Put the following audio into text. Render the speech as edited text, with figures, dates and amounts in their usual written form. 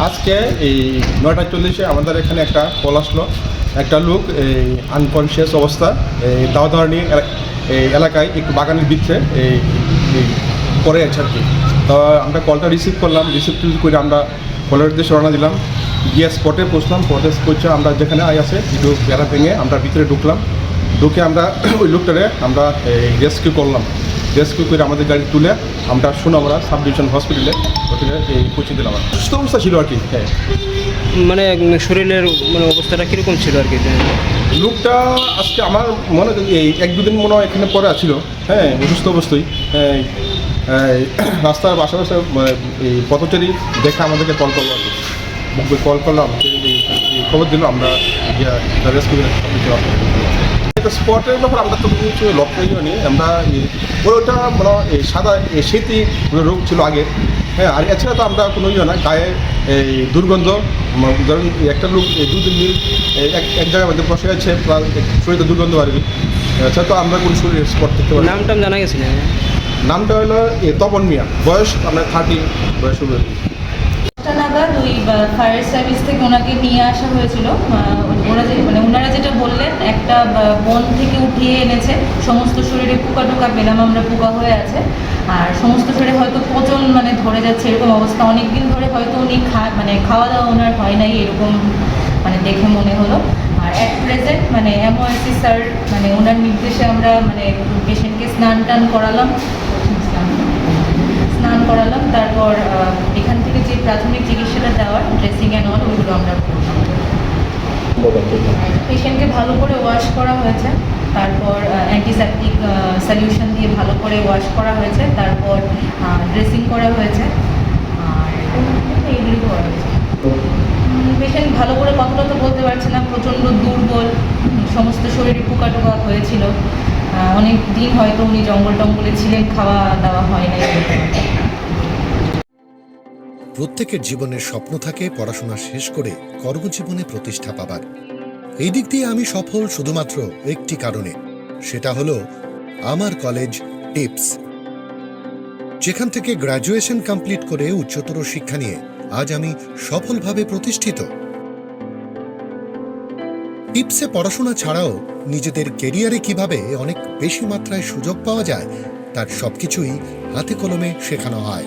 আজকে এই 9:40 আমাদের এখানে একটা কল আসলো। একটা লোক এই আনকনসিয়াস অবস্থা এই দাওদারণী এই এলাকায় একটু বাগানের ভিতরে এই পড়ে আছে আর কি। তো আমরা কলটা রিসিভ করলাম, রিসিভ করে আমরা কলের উদ্দেশ্যে রওনা দিলাম। গিয়ে স্পটে পৌঁছলাম, স্পটে পৌঁছে আমরা যেখানে আছে একটু বেড়া ভেঙে আমরা ভিতরে ঢুকলাম। ঢুকে আমরা ওই লোকটারে আমরা রেস্কিউ করলাম। রেস্কিউ করে আমাদের গাড়ি তুলে আমরা সোনামুড়া সাব ডিভিশন হসপিটালে ওখানে পৌঁছে দিলাম। সুস্থ অবস্থা ছিল আর কি। হ্যাঁ, মানে শরীরের মানে অবস্থাটা কীরকম ছিল আর কি? লোকটা আজকে আমার মনে হয় এই 1-2 দিন মনে হয় এখানে পরে আছিল। হ্যাঁ, অসুস্থ অবস্থায়। হ্যাঁ, রাস্তার আশেপাশে এই পথচারী দেখে আমাদেরকে কল করলো আর কি। কল করলাম, খবর দিল, আমরা রেস্কিউ এটা স্পটের ব্যাপার আমরা তো কিছু লক্ষ্য নিই। আমরা ওটা মানে এই সাদা শীতই রোগ ছিল আগে। হ্যাঁ, আর এছাড়া তো আমরা কোনো না গায়ে এই দুর্গন্ধ, ধরুন একটা লোক 2-3 দিন এক জায়গার মধ্যে বসে আছে, শরীরে দুর্গন্ধ আর কি। এছাড়া তো আমরা কোনো শরীর স্পট দেখতে পারি। নামটা জানা গেছে না? নামটা হলো তপন মিয়া, বয়স আপনার 30 বয়স হবে। নাগাদ ওই ফায়ার সার্ভিস থেকে ওনাকে নিয়ে আসা হয়েছিল। ওনারা যেটা বললেন, একটা বন থেকে উঠিয়ে এনেছে, সমস্ত শরীরে পোকা টোকা পেলাম আমরা, পোকা হয়ে আছে, আর সমস্ত শরীরে হয়তো পচন মানে ধরে যাচ্ছে এরকম অবস্থা। অনেক দিন ধরে হয়তো উনি খাওয়া দাওয়া ওনার হয় নাই এরকম মানে দেখে মনে হলো। আর অ্যাট প্রেজেন্ট মানে এমওআইসি স্যার মানে ওনার নির্দেশে আমরা মানে পেশেন্টকে স্নান করালাম। তারপর এখান থেকে যে প্রাথমিক চিকিৎসাটা দেওয়ার ড্রেসিং অ্যান্ড অল ওইগুলো আমরা করলাম। পেশেন্টকে ভালো করে ওয়াশ করা হয়েছে, তারপর অ্যান্টিসেপটিক সলিউশন দিয়ে ভালো করে ওয়াশ করা হয়েছে, তারপর ড্রেসিং করা হয়েছে, আর এইগুলি করা হয়েছে। পেশেন্ট ভালো করে কথা তো বলতে পারছে না, প্রচণ্ড দুর্বল, সমস্ত শরীরে পোকা টোকা হয়েছিল। অনেক দিন হয়তো উনি জঙ্গলে ছিলেন, খাওয়া দাওয়া হয় নাই। প্রত্যেকের জীবনের স্বপ্ন থাকে পড়াশোনা শেষ করে কর্মজীবনে প্রতিষ্ঠা পাবার। এই দিক দিয়ে আমি সফল শুধুমাত্র একটি কারণে, সেটা হলো আমার কলেজ টিপস, যেখান থেকে গ্র্যাজুয়েশন কমপ্লিট করে উচ্চতর শিক্ষা নিয়ে আজ আমি সফলভাবে প্রতিষ্ঠিত। টিপসে পড়াশোনা ছাড়াও নিজেদের কেরিয়ারে কিভাবে অনেক বেশি মাত্রায় সুযোগ পাওয়া যায় তার সবকিছুই হাতে কলমে শেখানো হয়।